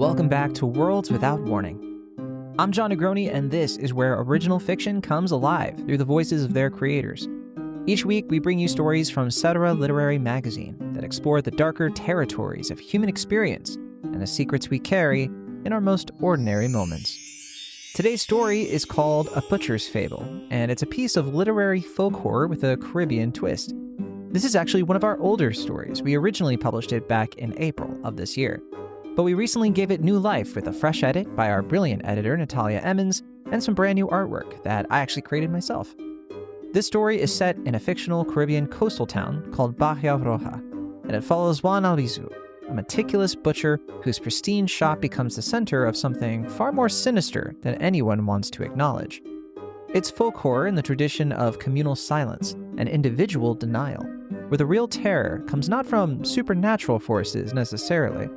Welcome back to Worlds Without Warning. I'm Jon Negroni, and this is where original fiction comes alive through the voices of their creators. Each week, we bring you stories from Cetera Literary Magazine that explore the darker territories of human experience and the secrets we carry in our most ordinary moments. Today's story is called A Butcher's Fable, and it's a piece of literary folk horror with a Caribbean twist. This is actually one of our older stories. We originally published it back in April of this year, but we recently gave it new life with a fresh edit by our brilliant editor, Natalia Emmons, and some brand new artwork that I actually created myself. This story is set in a fictional Caribbean coastal town called Bahía Roja, and it follows Juan Albizú, a meticulous butcher whose pristine shop becomes the center of something far more sinister than anyone wants to acknowledge. It's folk horror in the tradition of communal silence and individual denial, where the real terror comes not from supernatural forces necessarily,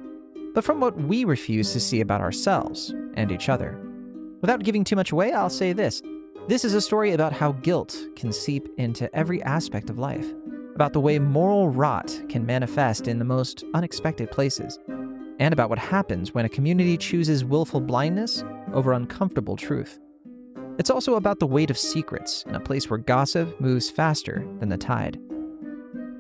but from what we refuse to see about ourselves and each other. Without giving too much away, I'll say this. This is a story about how guilt can seep into every aspect of life, about the way moral rot can manifest in the most unexpected places, and about what happens when a community chooses willful blindness over uncomfortable truth. It's also about the weight of secrets in a place where gossip moves faster than the tide.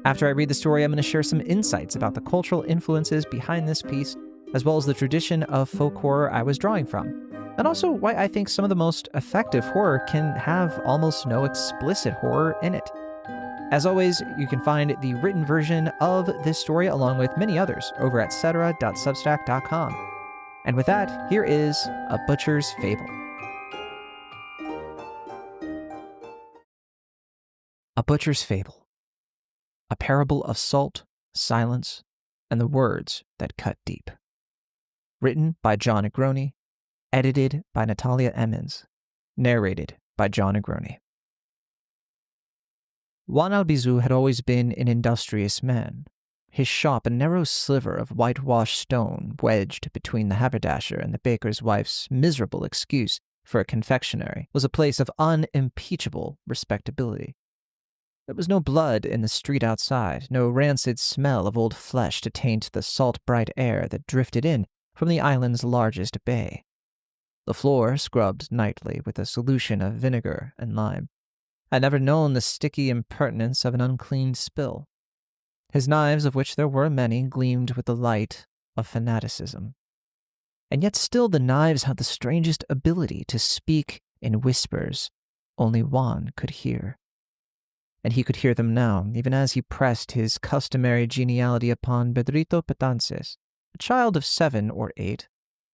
After I read the story, I'm going to share some insights about the cultural influences behind this piece, as well as the tradition of folk horror I was drawing from, and also why I think some of the most effective horror can have almost no explicit horror in it. As always, you can find the written version of this story along with many others over at cetera.substack.com. And with that, here is A Butcher's Fable. A Butcher's Fable. A parable of salt, silence, and the words that cut deep. Written by Jon Negroni, edited by Natalia Emmons, narrated by Jon Negroni. Juan Albizú had always been an industrious man, his shop a narrow sliver of whitewashed stone wedged between the haberdasher and the baker's wife's miserable excuse for a confectionery was a place of unimpeachable respectability. There was no blood in the street outside, no rancid smell of old flesh to taint the salt-bright air that drifted in from the island's largest bay. The floor, scrubbed nightly with a solution of vinegar and lime, had never known the sticky impertinence of an unclean spill. His knives, of which there were many, gleamed with the light of fanaticism. And yet still the knives had the strangest ability to speak in whispers only Juan could hear. And he could hear them now, even as he pressed his customary geniality upon Pedrito Petances, a child of 7 or 8,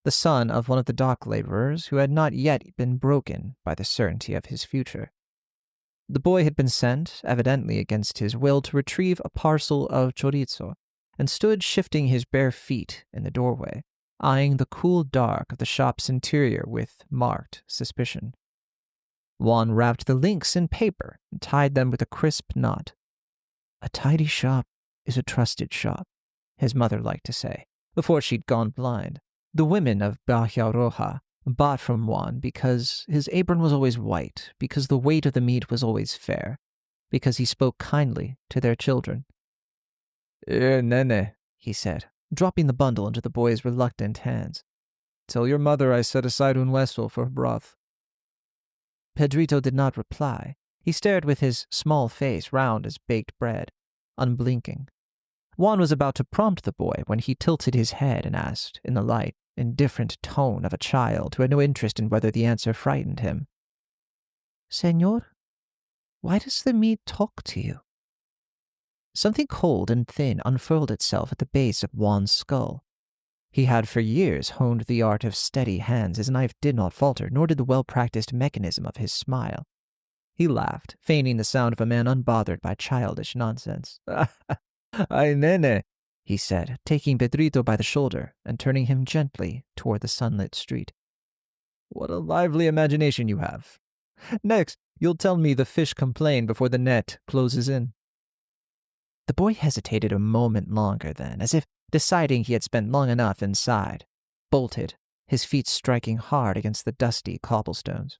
the son of one of the dock laborers who had not yet been broken by the certainty of his future. The boy had been sent, evidently against his will, to retrieve a parcel of chorizo, and stood shifting his bare feet in the doorway, eyeing the cool dark of the shop's interior with marked suspicion. Juan wrapped the links in paper and tied them with a crisp knot. "A tidy shop is a trusted shop," his mother liked to say, before she'd gone blind. The women of Bahía Roja bought from Juan because his apron was always white, because the weight of the meat was always fair, because he spoke kindly to their children. Nene," he said, dropping the bundle into the boy's reluctant hands. "Tell your mother I set aside un hueso for broth." Pedrito did not reply. He stared with his small face round as baked bread, unblinking. Juan was about to prompt the boy when he tilted his head and asked, in the light, indifferent tone of a child who had no interest in whether the answer frightened him, "Señor, why does the meat talk to you?" Something cold and thin unfurled itself at the base of Juan's skull. He had for years honed the art of steady hands. His knife did not falter, nor did the well-practiced mechanism of his smile. He laughed, feigning the sound of a man unbothered by childish nonsense. "Ay, nene," he said, taking Pedrito by the shoulder and turning him gently toward the sunlit street. "What a lively imagination you have. Next, you'll tell me the fish complain before the net closes in." The boy hesitated a moment longer then, as if deciding he had spent long enough inside, bolted, his feet striking hard against the dusty cobblestones.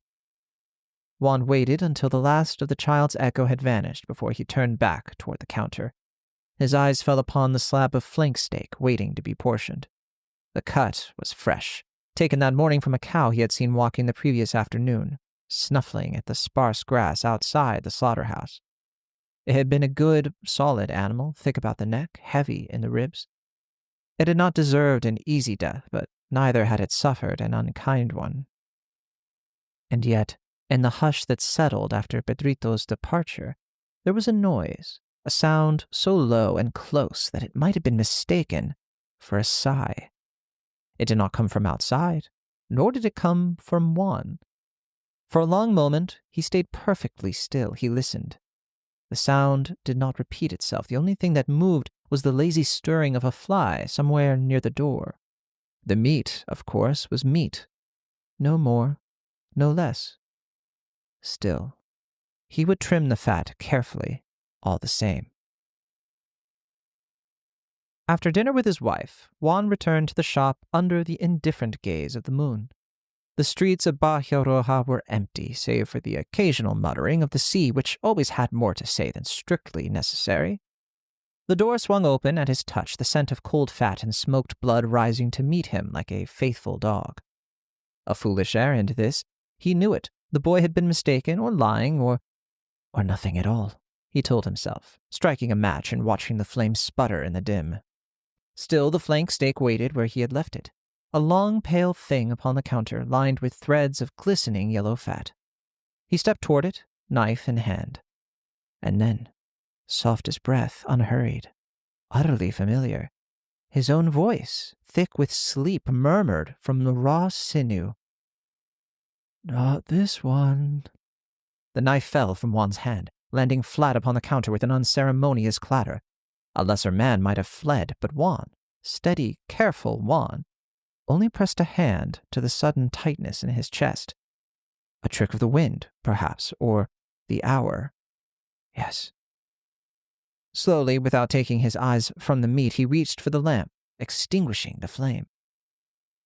Juan waited until the last of the child's echo had vanished before he turned back toward the counter. His eyes fell upon the slab of flank steak waiting to be portioned. The cut was fresh, taken that morning from a cow he had seen walking the previous afternoon, snuffling at the sparse grass outside the slaughterhouse. It had been a good, solid animal, thick about the neck, heavy in the ribs. It had not deserved an easy death, but neither had it suffered an unkind one. And yet, in the hush that settled after Pedrito's departure, there was a noise, a sound so low and close that it might have been mistaken for a sigh. It did not come from outside, nor did it come from Juan. For a long moment, he stayed perfectly still. He listened. The sound did not repeat itself. The only thing that moved was the lazy stirring of a fly somewhere near the door. The meat, of course, was meat. No more, no less. Still, he would trim the fat carefully, all the same. After dinner with his wife, Juan returned to the shop under the indifferent gaze of the moon. The streets of Bahía Roja were empty, save for the occasional muttering of the sea, which always had more to say than strictly necessary. The door swung open at his touch, the scent of cold fat and smoked blood rising to meet him like a faithful dog. A foolish errand, this. He knew it. The boy had been mistaken, or lying, or nothing at all, he told himself, striking a match and watching the flame sputter in the dim. Still, the flank steak waited where he had left it, a long, pale thing upon the counter, lined with threads of glistening yellow fat. He stepped toward it, knife in hand. And then, soft as breath, unhurried, utterly familiar, his own voice, thick with sleep, murmured from the raw sinew. "Not this one." The knife fell from Juan's hand, landing flat upon the counter with an unceremonious clatter. A lesser man might have fled, but Juan, steady, careful Juan, only pressed a hand to the sudden tightness in his chest. A trick of the wind, perhaps, or the hour. Yes. Slowly, without taking his eyes from the meat, he reached for the lamp, extinguishing the flame.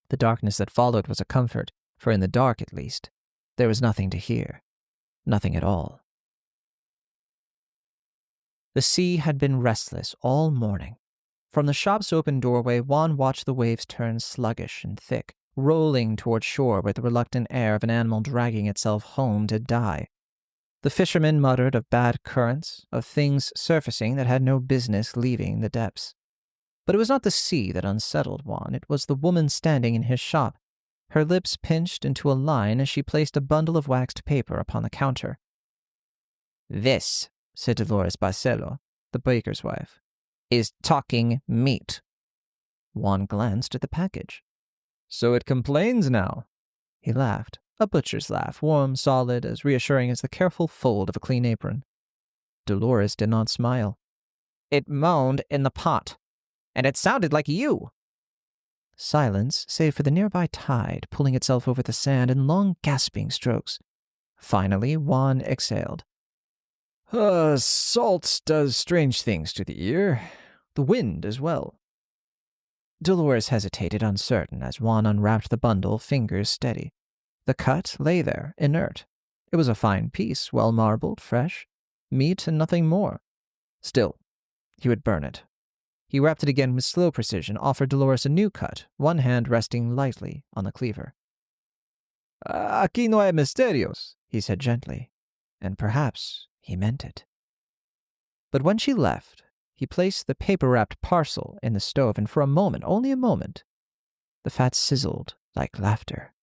The darkness that followed was a comfort, for in the dark, at least, there was nothing to hear. Nothing at all. The sea had been restless all morning. From the shop's open doorway, Juan watched the waves turn sluggish and thick, rolling toward shore with the reluctant air of an animal dragging itself home to die. The fishermen muttered of bad currents, of things surfacing that had no business leaving the depths. But it was not the sea that unsettled Juan. It was the woman standing in his shop, her lips pinched into a line as she placed a bundle of waxed paper upon the counter. "This," said Dolores Barcelo, the baker's wife, "is talking meat." Juan glanced at the package. "So it complains now." He laughed, a butcher's laugh, warm, solid, as reassuring as the careful fold of a clean apron. Dolores did not smile. "It moaned in the pot, and it sounded like you." Silence, save for the nearby tide pulling itself over the sand in long gasping strokes. Finally, Juan exhaled. Salt does strange things to the ear. The wind as well." Dolores hesitated, uncertain, as Juan unwrapped the bundle, fingers steady. The cut lay there, inert. It was a fine piece, well marbled, fresh. Meat and nothing more. Still, he would burn it. He wrapped it again with slow precision, offered Dolores a new cut, one hand resting lightly on the cleaver. "Aquí no hay misterios," he said gently, and perhaps he meant it. But when she left, he placed the paper-wrapped parcel in the stove, and for a moment, only a moment, the fat sizzled like laughter.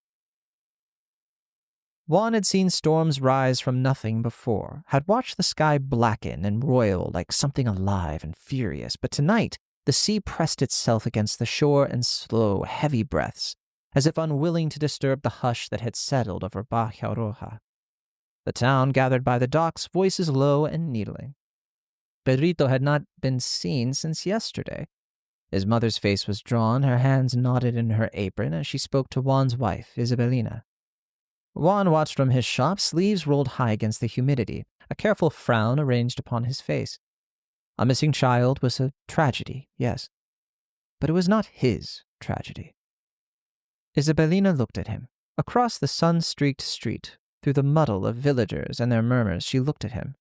Juan had seen storms rise from nothing before, had watched the sky blacken and roil like something alive and furious, but tonight the sea pressed itself against the shore in slow, heavy breaths, as if unwilling to disturb the hush that had settled over Bahía Roja. The town gathered by the docks, voices low and needling. Pedrito had not been seen since yesterday. His mother's face was drawn, her hands knotted in her apron as she spoke to Juan's wife, Isabelina. Juan watched from his shop, sleeves rolled high against the humidity, a careful frown arranged upon his face. A missing child was a tragedy, yes, but it was not his tragedy. Isabelina looked at him. Across the sun-streaked street, through the muddle of villagers and their murmurs, she looked at him.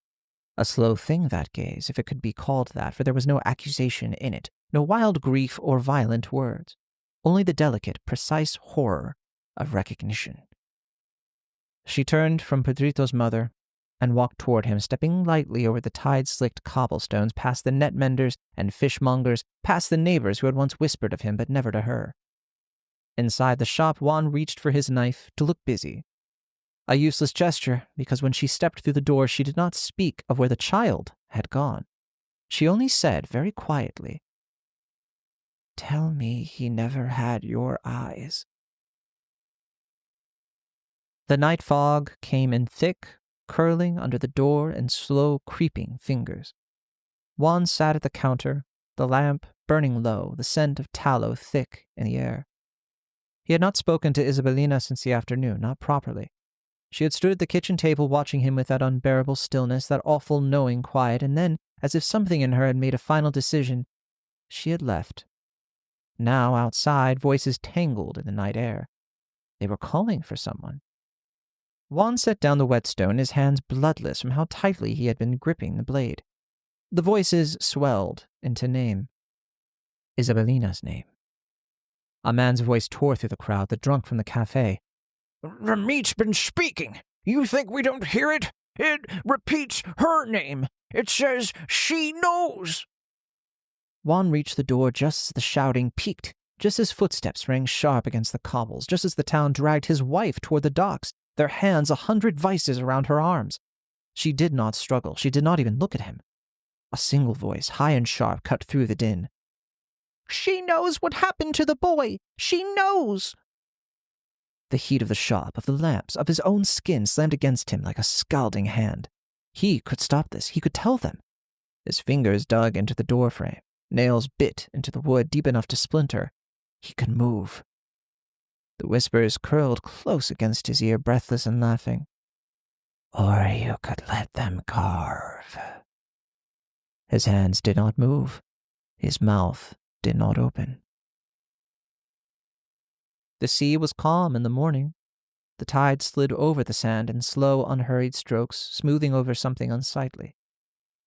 A slow thing, that gaze, if it could be called that, for there was no accusation in it, no wild grief or violent words. only the delicate, precise horror of recognition. She turned from Pedrito's mother and walked toward him, stepping lightly over the tide-slicked cobblestones, past the net menders and fishmongers, past the neighbors who had once whispered of him, but never to her. Inside the shop, Juan reached for his knife to look busy. A useless gesture, because when she stepped through the door, she did not speak of where the child had gone. She only said, very quietly, "Tell me he never had your eyes." The night fog came in thick, curling under the door in slow, creeping fingers. Juan sat at the counter, the lamp burning low, the scent of tallow thick in the air. He had not spoken to Isabelina since the afternoon, not properly. She had stood at the kitchen table watching him with that unbearable stillness, that awful knowing quiet, and then, as if something in her had made a final decision, she had left. Now, outside, voices tangled in the night air. They were calling for someone. Juan set down the whetstone, his hands bloodless from how tightly he had been gripping the blade. The voices swelled into name. Isabelina's name. A man's voice tore through the crowd, the drunk from the cafe. "The meat's been speaking. You think we don't hear it? It repeats her name. It says she knows." Juan reached the door just as the shouting peaked, just as footsteps rang sharp against the cobbles, just as the town dragged his wife toward the docks, their hands 100 vices around her arms. She did not struggle. She did not even look at him. A single voice, high and sharp, cut through the din. "She knows what happened to the boy. She knows." The heat of the shop, of the lamps, of his own skin slammed against him like a scalding hand. He could stop this. He could tell them. His fingers dug into the doorframe. Nails bit into the wood deep enough to splinter. He could move. The whispers curled close against his ear, breathless and laughing. "Or you could let them carve." His hands did not move. His mouth did not open. The sea was calm in the morning. The tide slid over the sand in slow, unhurried strokes, smoothing over something unsightly.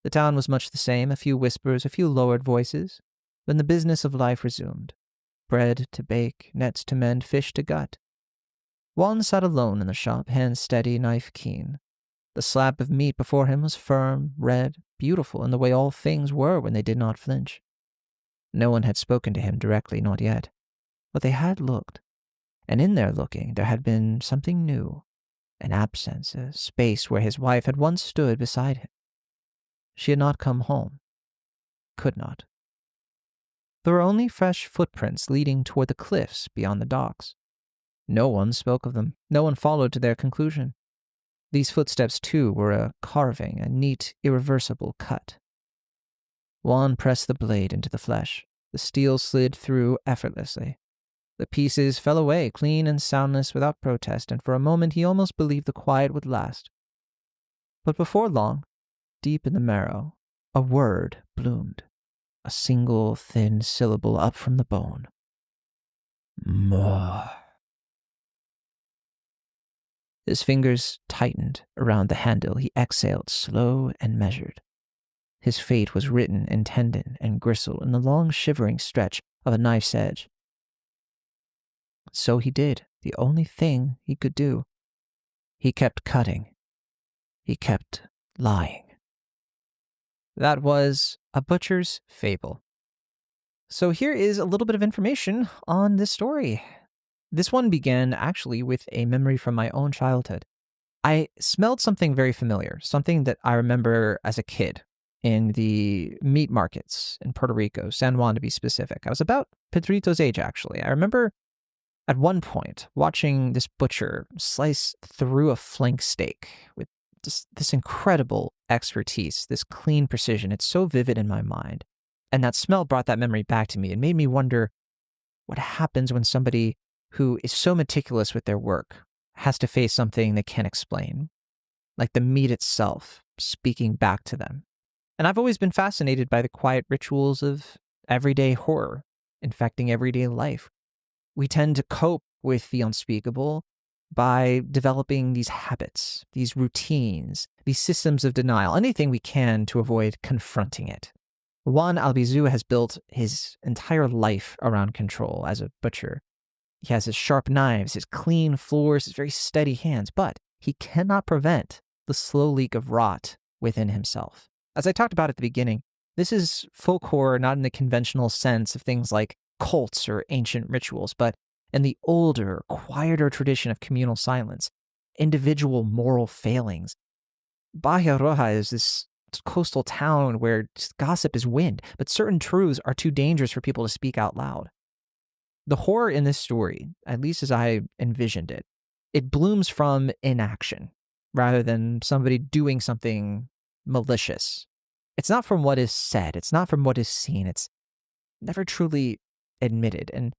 The town was much the same, a few whispers, a few lowered voices. Then the business of life resumed. Bread to bake, nets to mend, fish to gut. Juan sat alone in the shop, hands steady, knife keen. The slab of meat before him was firm, red, beautiful in the way all things were when they did not flinch. No one had spoken to him directly, not yet. But they had looked. And in their looking there had been something new, an absence, a space where his wife had once stood beside him. She had not come home. Could not. There were only fresh footprints leading toward the cliffs beyond the docks. No one spoke of them. No one followed to their conclusion. These footsteps, too, were a carving, a neat, irreversible cut. Juan pressed the blade into the flesh. The steel slid through effortlessly. The pieces fell away, clean and soundless, without protest, and for a moment he almost believed the quiet would last. But before long, deep in the marrow, a word bloomed, a single thin syllable up from the bone. More. His fingers tightened around the handle. He exhaled, slow and measured. His fate was written in tendon and gristle in the long shivering stretch of a knife's edge. So he did, the only thing he could do. He kept cutting. He kept lying. That was A Butcher's Fable. So here is a little bit of information on this story. This one began actually with a memory from my own childhood. I smelled something very familiar, something that I remember as a kid in the meat markets in Puerto Rico, San Juan to be specific. I was about Pedrito's age, actually. I remember at one point watching this butcher slice through a flank steak with this incredible expertise, this clean precision. It's so vivid in my mind. And that smell brought that memory back to me. It made me wonder what happens when somebody who is so meticulous with their work has to face something they can't explain, like the meat itself speaking back to them. And I've always been fascinated by the quiet rituals of everyday horror infecting everyday life. We tend to cope with the unspeakable by developing these habits, these routines, these systems of denial, anything we can to avoid confronting it. Juan Albizú has built his entire life around control as a butcher. He has his sharp knives, his clean floors, his very steady hands, but he cannot prevent the slow leak of rot within himself. As I talked about at the beginning, this is folk horror not in the conventional sense of things like cults or ancient rituals, but in the older, quieter tradition of communal silence, individual moral failings. Bahía Roja is this coastal town where gossip is wind, but certain truths are too dangerous for people to speak out loud. The horror in this story, at least as I envisioned it, it blooms from inaction rather than somebody doing something malicious. It's not from what is said. It's not from what is seen. It's never truly admitted. And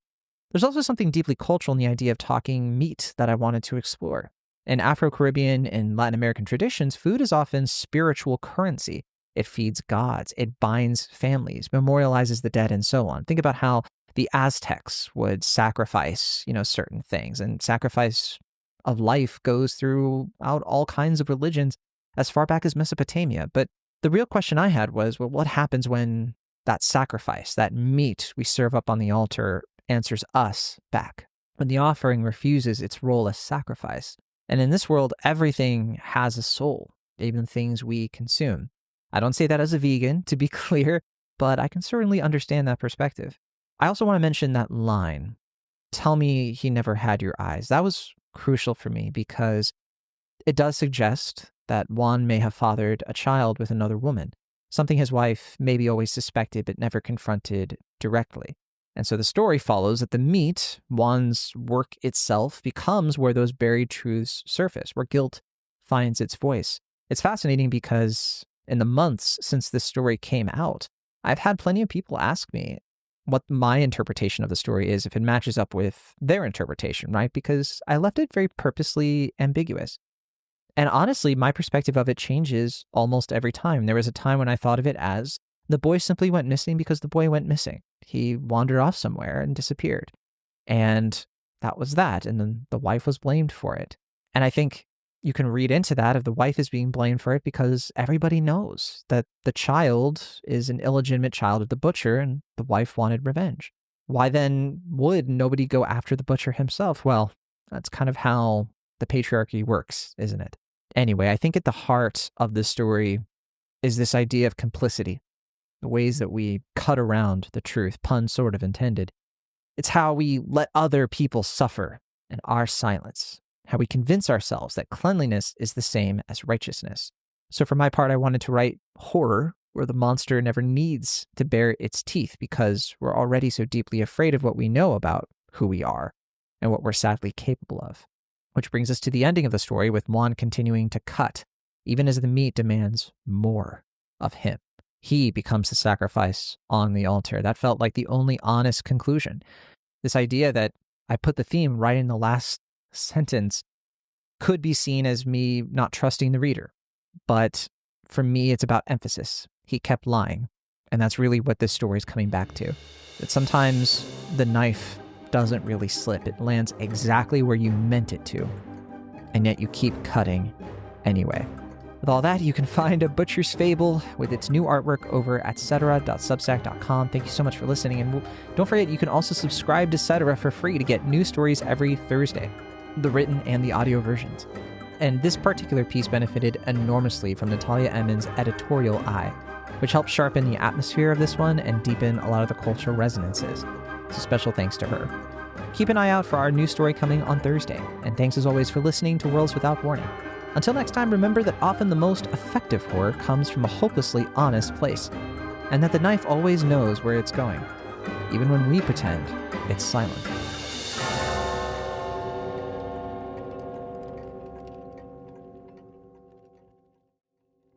there's also something deeply cultural in the idea of talking meat that I wanted to explore. In Afro-Caribbean and Latin American traditions, food is often spiritual currency. It feeds gods. It binds families, memorializes the dead, and so on. Think about how the Aztecs would sacrifice, certain things. And sacrifice of life goes throughout all kinds of religions as far back as Mesopotamia. But the real question I had was, well, what happens when that sacrifice, that meat we serve up on the altar, answers us back? When the offering refuses its role as sacrifice. And in this world, everything has a soul, even things we consume. I don't say that as a vegan, to be clear, but I can certainly understand that perspective. I also want to mention that line, "Tell me he never had your eyes." That was crucial for me because it does suggest that Juan may have fathered a child with another woman, something his wife maybe always suspected but never confronted directly. And so the story follows that the meat, Juan's work itself, becomes where those buried truths surface, where guilt finds its voice. It's fascinating because in the months since this story came out, I've had plenty of people ask me what my interpretation of the story is, if it matches up with their interpretation, right? Because I left it very purposely ambiguous. And honestly, my perspective of it changes almost every time. There was a time when I thought of it as the boy simply went missing because the boy went missing. He wandered off somewhere and disappeared. And that was that. And then the wife was blamed for it. And I think you can read into that if the wife is being blamed for it because everybody knows that the child is an illegitimate child of the butcher and the wife wanted revenge. Why then would nobody go after the butcher himself? Well, that's kind of how the patriarchy works, isn't it? Anyway, I think at the heart of this story is this idea of complicity, the ways that we cut around the truth, pun sort of intended. It's how we let other people suffer in our silence, how we convince ourselves that cleanliness is the same as righteousness. So for my part, I wanted to write horror where the monster never needs to bare its teeth because we're already so deeply afraid of what we know about who we are and what we're sadly capable of. Which brings us to the ending of the story with Juan continuing to cut, even as the meat demands more of him. He becomes the sacrifice on the altar. That felt like the only honest conclusion. This idea that I put the theme right in the last sentence could be seen as me not trusting the reader. But for me, it's about emphasis. He kept lying. And that's really what this story is coming back to. That sometimes the knife doesn't really slip. It lands exactly where you meant it to. And yet you keep cutting anyway. With all that, you can find A Butcher's Fable with its new artwork over at cetera.substack.com. Thank you so much for listening. And don't forget, you can also subscribe to Cetera for free to get new stories every Thursday, the written and the audio versions. And this particular piece benefited enormously from Natalia Emmons' editorial eye, which helped sharpen the atmosphere of this one and deepen a lot of the cultural resonances. So special thanks to her. Keep an eye out for our new story coming on Thursday. And thanks as always for listening to Worlds Without Warning. Until next time, remember that often the most effective horror comes from a hopelessly honest place, and that the knife always knows where it's going, even when we pretend it's silent.